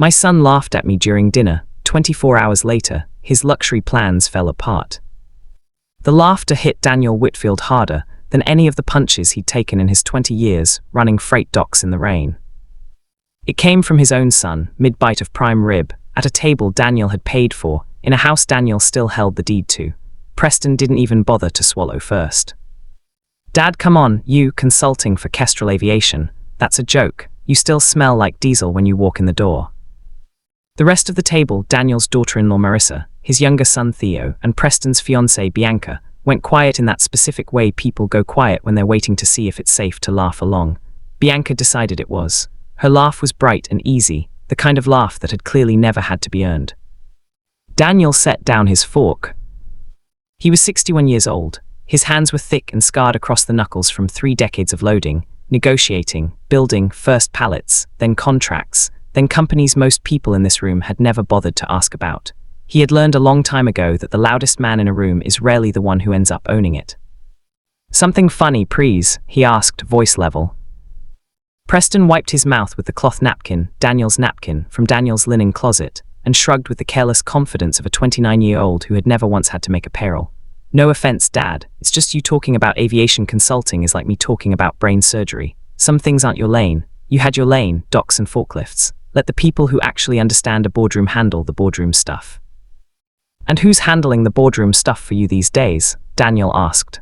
My son laughed at me during dinner. 24 hours later, his luxury plans fell apart. The laughter hit Daniel Whitfield harder than any of the punches he'd taken in his 20 years running freight docks in the rain. It came from his own son, mid-bite of prime rib, at a table Daniel had paid for, in a house Daniel still held the deed to. Preston didn't even bother to swallow first. "Dad, come on, you, consulting for Kestrel Aviation. That's a joke. You still smell like diesel when you walk in the door." The rest of the table, Daniel's daughter-in-law Marissa, his younger son Theo, and Preston's fiancée Bianca, went quiet in that specific way people go quiet when they're waiting to see if it's safe to laugh along. Bianca decided it was. Her laugh was bright and easy, the kind of laugh that had clearly never had to be earned. Daniel set down his fork. He was 61 years old. His hands were thick and scarred across the knuckles from 3 decades of loading, negotiating, building, first pallets, then contracts, then companies most people in this room had never bothered to ask about. He had learned a long time ago that the loudest man in a room is rarely the one who ends up owning it. "Something funny, please?" he asked, voice level. Preston wiped his mouth with the cloth napkin, Daniel's napkin, from Daniel's linen closet, and shrugged with the careless confidence of a 29-year-old who had never once had to make a payroll. "No offense, Dad, it's just you talking about aviation consulting is like me talking about brain surgery. Some things aren't your lane. You had your lane, docks and forklifts. Let the people who actually understand a boardroom handle the boardroom stuff." "And who's handling the boardroom stuff for you these days?" Daniel asked.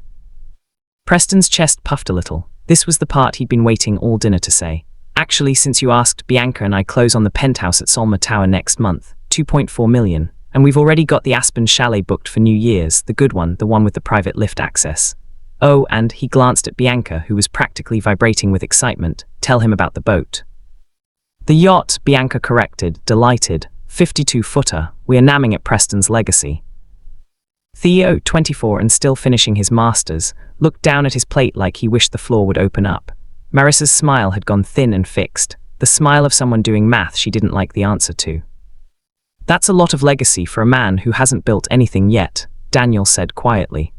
Preston's chest puffed a little. This was the part he'd been waiting all dinner to say. "Actually, since you asked, Bianca and I close on the penthouse at Solmer Tower next month, 2.4 million, and we've already got the Aspen Chalet booked for New Year's, the good one, the one with the private lift access. Oh, and," he glanced at Bianca, who was practically vibrating with excitement, "tell him about the boat." "The yacht," Bianca corrected, delighted. 52-footer, we are naming it Preston's Legacy. Theo, 24 and still finishing his masters, looked down at his plate like he wished the floor would open up. Marissa's smile had gone thin and fixed, the smile of someone doing math she didn't like the answer to. "That's a lot of legacy for a man who hasn't built anything yet," Daniel said quietly.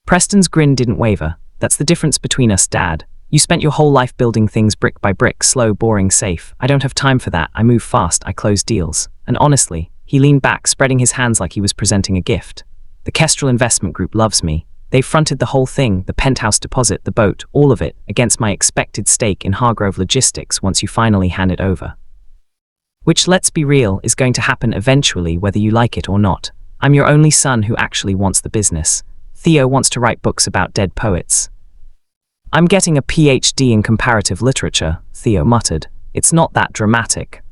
Preston's grin didn't waver. "That's the difference between us, Dad. You spent your whole life building things brick by brick, slow, boring, safe. I don't have time for that. I move fast, I close deals. And honestly," he leaned back, spreading his hands like he was presenting a gift. "The Kestrel Investment Group loves me. They fronted the whole thing, the penthouse deposit, the boat, all of it, against my expected stake in Hargrove Logistics once you finally hand it over. Which, let's be real, is going to happen eventually whether you like it or not. I'm your only son who actually wants the business. Theo wants to write books about dead poets." "I'm getting a PhD in comparative literature," Theo muttered. "It's not that dramatic."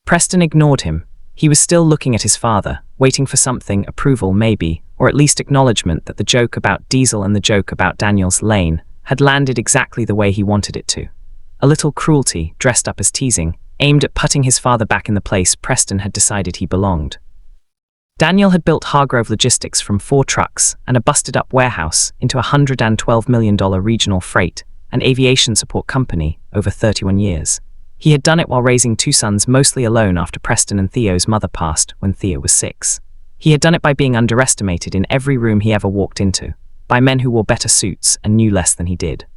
Preston ignored him. He was still looking at his father, waiting for something, approval maybe, or at least acknowledgement that the joke about diesel and the joke about Daniel's lane had landed exactly the way he wanted it to. A little cruelty, dressed up as teasing, aimed at putting his father back in the place Preston had decided he belonged. Daniel had built Hargrove Logistics from 4 trucks and a busted-up warehouse into a $112 million regional freight and aviation support company over 31 years. He had done it while raising 2 sons mostly alone after Preston and Theo's mother passed when Theo was 6. He had done it by being underestimated in every room he ever walked into, by men who wore better suits and knew less than he did.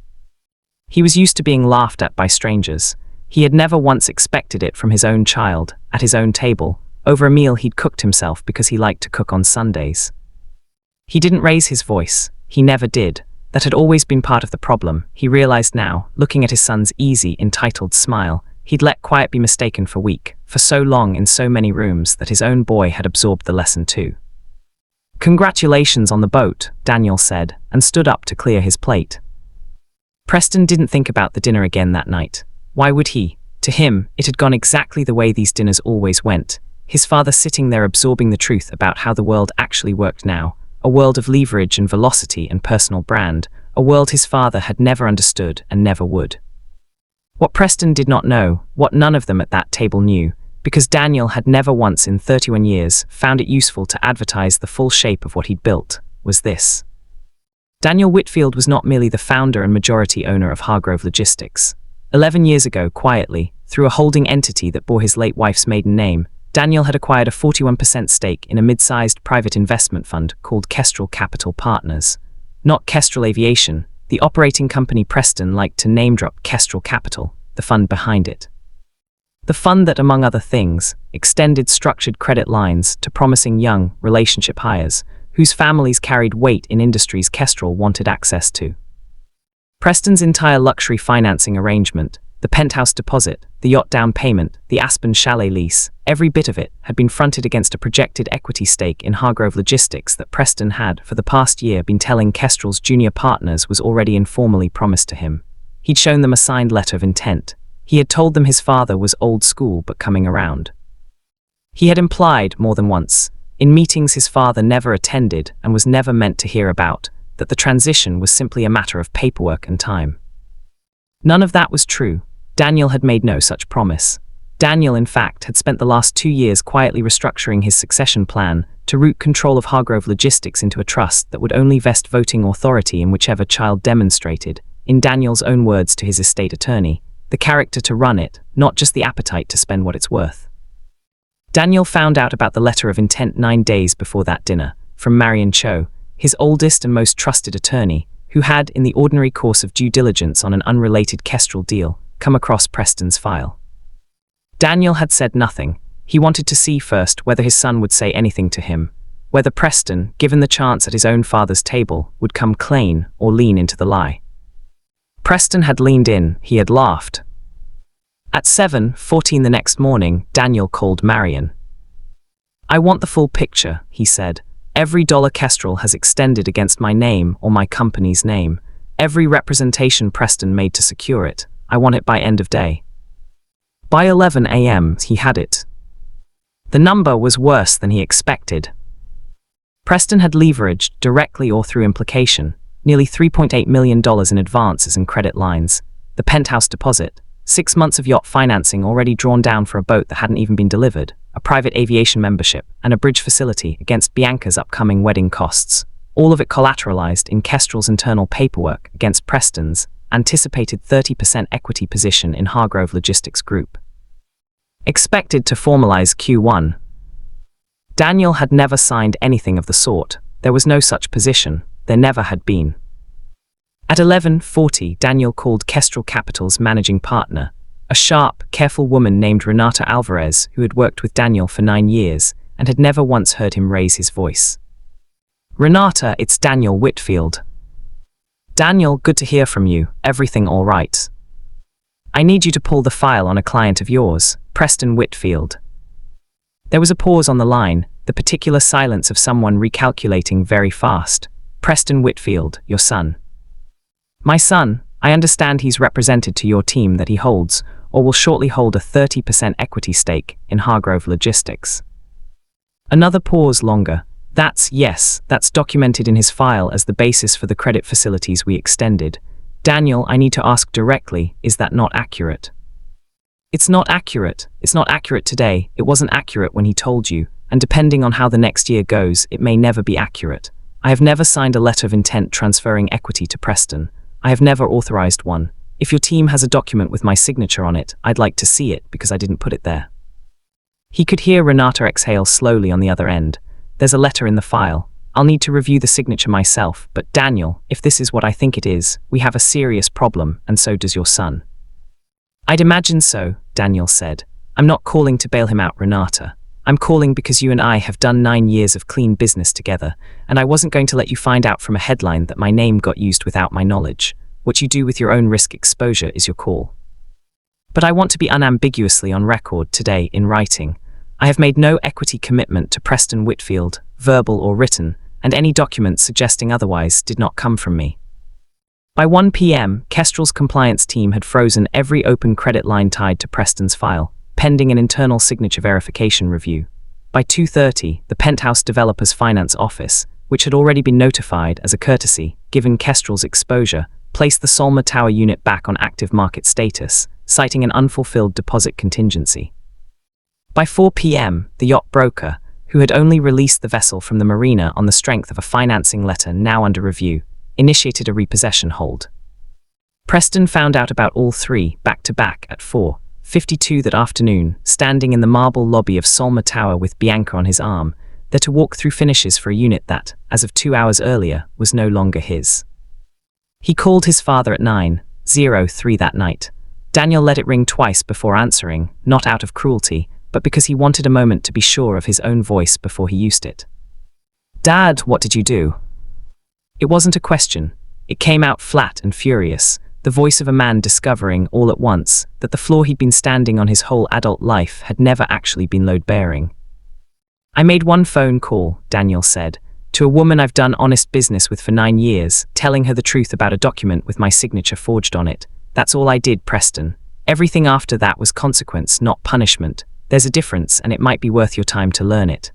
He was used to being laughed at by strangers. He had never once expected it from his own child, at his own table, over a meal he'd cooked himself because he liked to cook on Sundays. He didn't raise his voice. He never did. That had always been part of the problem, he realized now, looking at his son's easy, entitled smile. He'd let quiet be mistaken for weak, for so long in so many rooms that his own boy had absorbed the lesson too. "Congratulations on the boat," Daniel said, and stood up to clear his plate. Preston didn't think about the dinner again that night. Why would he? To him, it had gone exactly the way these dinners always went. His father sitting there absorbing the truth about how the world actually worked now, a world of leverage and velocity and personal brand, a world his father had never understood and never would. What Preston did not know, what none of them at that table knew, because Daniel had never once in 31 years found it useful to advertise the full shape of what he'd built, was this. Daniel Whitfield was not merely the founder and majority owner of Hargrove Logistics. 11 years ago, quietly, through a holding entity that bore his late wife's maiden name, Daniel had acquired a 41% stake in a mid-sized private investment fund called Kestrel Capital Partners. Not Kestrel Aviation, the operating company Preston liked to name-drop Kestrel Capital, the fund behind it. The fund that, among other things, extended structured credit lines to promising young relationship hires whose families carried weight in industries Kestrel wanted access to. Preston's entire luxury financing arrangement, the penthouse deposit, the yacht down payment, the Aspen chalet lease, every bit of it had been fronted against a projected equity stake in Hargrove Logistics that Preston had, for the past year, been telling Kestrel's junior partners was already informally promised to him. He'd shown them a signed letter of intent. He had told them his father was old school but coming around. He had implied, more than once, in meetings his father never attended and was never meant to hear about, that the transition was simply a matter of paperwork and time. None of that was true. Daniel had made no such promise. Daniel, in fact, had spent the last 2 years quietly restructuring his succession plan to root control of Hargrove Logistics into a trust that would only vest voting authority in whichever child demonstrated, in Daniel's own words to his estate attorney, the character to run it, not just the appetite to spend what it's worth. Daniel found out about the letter of intent 9 days before that dinner, from Marion Cho, his oldest and most trusted attorney, who had, in the ordinary course of due diligence on an unrelated Kestrel deal, come across Preston's file. Daniel had said nothing. He wanted to see first whether his son would say anything to him, whether Preston, given the chance at his own father's table, would come clean or lean into the lie. Preston had leaned in. He had laughed. At 7:14 the next morning, Daniel called Marion. "I want the full picture," he said. "Every dollar Kestrel has extended against my name or my company's name. Every representation Preston made to secure it. I want it by end of day." By 11 a.m. he had it. The number was worse than he expected. Preston had leveraged, directly or through implication, nearly $3.8 million in advances and credit lines, the penthouse deposit, 6 months of yacht financing already drawn down for a boat that hadn't even been delivered, a private aviation membership, and a bridge facility against Bianca's upcoming wedding costs, all of it collateralized in Kestrel's internal paperwork against Preston's anticipated 30% equity position in Hargrove Logistics Group. Expected to formalize Q1. Daniel had never signed anything of the sort. There was no such position. There never had been. At 11:40, Daniel called Kestrel Capital's managing partner, a sharp, careful woman named Renata Alvarez, who had worked with Daniel for 9 years and had never once heard him raise his voice. "Renata, it's Daniel Whitfield." "Daniel, good to hear from you. Everything all right?" "I need you to pull the file on a client of yours, Preston Whitfield." There was a pause on the line, the particular silence of someone recalculating very fast. "Preston Whitfield, your son." "My son, I understand he's represented to your team that he holds, or will shortly hold, a 30% equity stake in Hargrove Logistics." Another pause longer. Yes, that's documented in his file as the basis for the credit facilities we extended. Daniel, I need to ask directly, is that not accurate?" "It's not accurate. It's not accurate today. It wasn't accurate when he told you, and depending on how the next year goes, it may never be accurate. I have never signed a letter of intent transferring equity to Preston. I have never authorized one. If your team has a document with my signature on it, I'd like to see it because I didn't put it there." He could hear Renata exhale slowly on the other end. "There's a letter in the file. I'll need to review the signature myself, but Daniel, if this is what I think it is, we have a serious problem, and so does your son." "I'd imagine so," Daniel said. "I'm not calling to bail him out, Renata. I'm calling because you and I have done 9 years of clean business together, and I wasn't going to let you find out from a headline that my name got used without my knowledge. What you do with your own risk exposure is your call. But I want to be unambiguously on record today in writing. I have made no equity commitment to Preston Whitfield, verbal or written, and any documents suggesting otherwise did not come from me." By 1 p.m., Kestrel's compliance team had frozen every open credit line tied to Preston's file, pending an internal signature verification review. By 2:30, the Penthouse Developers Finance Office, which had already been notified as a courtesy, given Kestrel's exposure, placed the Solma Tower unit back on active market status, citing an unfulfilled deposit contingency. By 4 p.m., the yacht broker, who had only released the vessel from the marina on the strength of a financing letter now under review, initiated a repossession hold. Preston found out about all three, back-to-back, at 4:52 that afternoon, standing in the marble lobby of Solma Tower with Bianca on his arm, there to walk through finishes for a unit that, as of 2 hours earlier, was no longer his. He called his father at 9:03 that night. Daniel let it ring twice before answering, not out of cruelty, but because he wanted a moment to be sure of his own voice before he used it. "Dad, what did you do?" It wasn't a question. It came out flat and furious, the voice of a man discovering, all at once, that the floor he'd been standing on his whole adult life had never actually been load-bearing. "I made one phone call," Daniel said, "to a woman I've done honest business with for 9 years, telling her the truth about a document with my signature forged on it. That's all I did, Preston. Everything after that was consequence, not punishment. There's a difference, and it might be worth your time to learn it.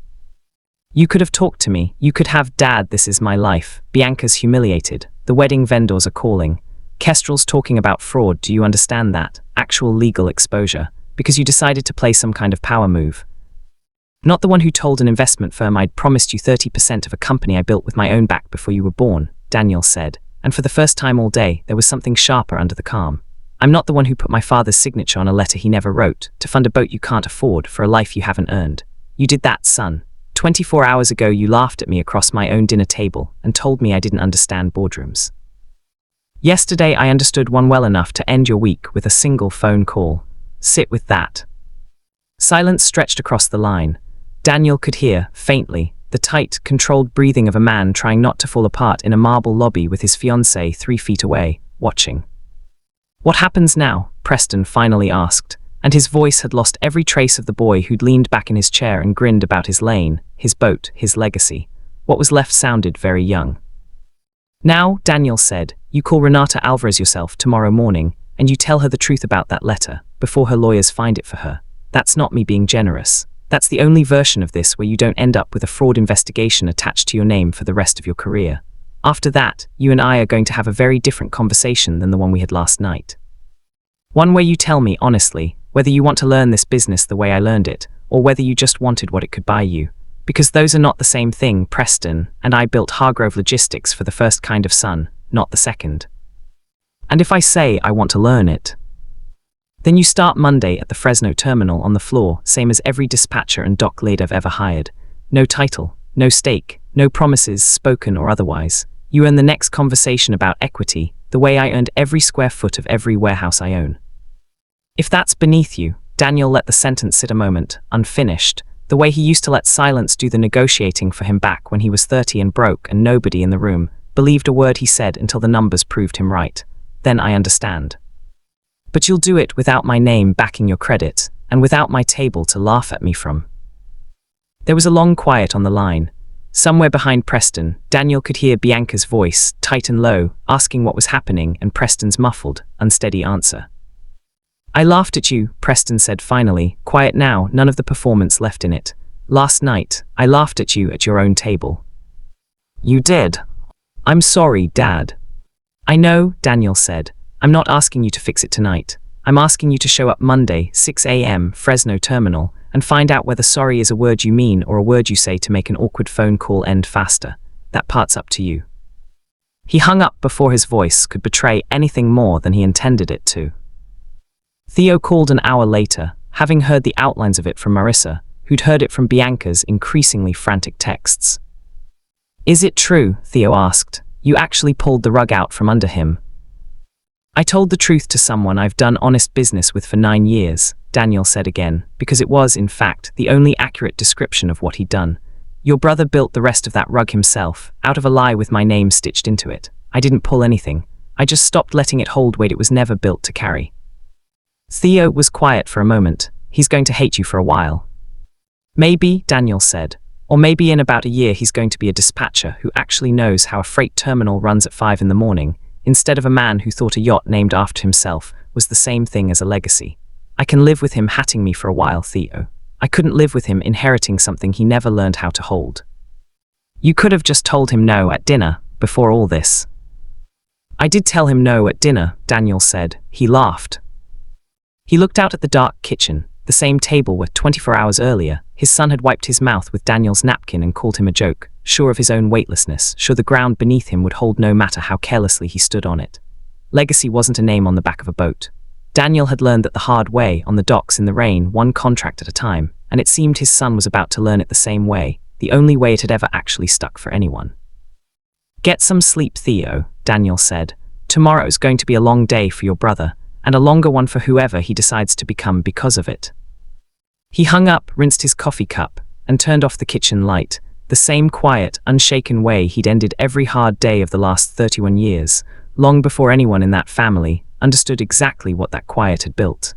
You could have talked to me. You could have, Dad, this is my life. Bianca's humiliated. The wedding vendors are calling. Kestrel's talking about fraud, do you understand that? Actual legal exposure. Because you decided to play some kind of power move. Not the one who told an investment firm I'd promised you 30% of a company I built with my own back before you were born," Daniel said, and for the first time all day, there was something sharper under the calm. "I'm not the one who put my father's signature on a letter he never wrote, to fund a boat you can't afford for a life you haven't earned. You did that, son. 24 hours ago you laughed at me across my own dinner table and told me I didn't understand boardrooms. Yesterday I understood one well enough to end your week with a single phone call. Sit with that." Silence stretched across the line. Daniel could hear, faintly, the tight, controlled breathing of a man trying not to fall apart in a marble lobby with his fiancée 3 feet away, watching. "What happens now?" Preston finally asked, and his voice had lost every trace of the boy who'd leaned back in his chair and grinned about his lane, his boat, his legacy. What was left sounded very young. "Now," Daniel said, "you call Renata Alvarez yourself tomorrow morning, and you tell her the truth about that letter, before her lawyers find it for her. That's not me being generous. That's the only version of this where you don't end up with a fraud investigation attached to your name for the rest of your career. After that, you and I are going to have a very different conversation than the one we had last night. One where you tell me, honestly, whether you want to learn this business the way I learned it, or whether you just wanted what it could buy you. Because those are not the same thing, Preston, and I built Hargrove Logistics for the first kind of son, not the second. And if I say I want to learn it, then you start Monday at the Fresno terminal on the floor, same as every dispatcher and dock lead I've ever hired. No title, no stake, no promises, spoken or otherwise. You earn the next conversation about equity, the way I earned every square foot of every warehouse I own. If that's beneath you," Daniel let the sentence sit a moment, unfinished, the way he used to let silence do the negotiating for him back when he was 30 and broke and nobody in the room believed a word he said until the numbers proved him right. "Then I understand. But you'll do it without my name backing your credit, and without my table to laugh at me from." There was a long quiet on the line. Somewhere behind Preston, Daniel could hear Bianca's voice, tight and low, asking what was happening, and Preston's muffled, unsteady answer. "I laughed at you," Preston said finally, quiet now, none of the performance left in it. "Last night, I laughed at you at your own table." "You did?" "I'm sorry, Dad." "I know," Daniel said. "I'm not asking you to fix it tonight. I'm asking you to show up Monday, 6 a.m., Fresno Terminal, and find out whether sorry is a word you mean or a word you say to make an awkward phone call end faster. That part's up to you." He hung up before his voice could betray anything more than he intended it to. Theo called an hour later, having heard the outlines of it from Marissa, who'd heard it from Bianca's increasingly frantic texts. "Is it true?" Theo asked. "You actually pulled the rug out from under him?" "I told the truth to someone I've done honest business with for 9 years, Daniel said again, because it was, in fact, the only accurate description of what he'd done. "Your brother built the rest of that rug himself, out of a lie with my name stitched into it. I didn't pull anything. I just stopped letting it hold weight it was never built to carry." Theo was quiet for a moment. "He's going to hate you for a while." "Maybe," Daniel said. "Or maybe in about a year he's going to be a dispatcher who actually knows how a freight terminal runs at 5 in the morning, instead of a man who thought a yacht named after himself was the same thing as a legacy. I can live with him hatting me for a while, Theo. I couldn't live with him inheriting something he never learned how to hold." "You could have just told him no at dinner, before all this." "I did tell him no at dinner," Daniel said. He laughed. He looked out at the dark kitchen, the same table where 24 hours earlier, his son had wiped his mouth with Daniel's napkin and called him a joke, sure of his own weightlessness, sure the ground beneath him would hold no matter how carelessly he stood on it. Legacy wasn't a name on the back of a boat. Daniel had learned that the hard way, on the docks in the rain, one contract at a time, and it seemed his son was about to learn it the same way, the only way it had ever actually stuck for anyone. "Get some sleep, Theo," Daniel said. "Tomorrow's going to be a long day for your brother, and a longer one for whoever he decides to become because of it. He hung up, rinsed his coffee cup, and turned off the kitchen light, the same quiet, unshaken way he'd ended every hard day of the last 31 years, long before anyone in that family understood exactly what that quiet had built.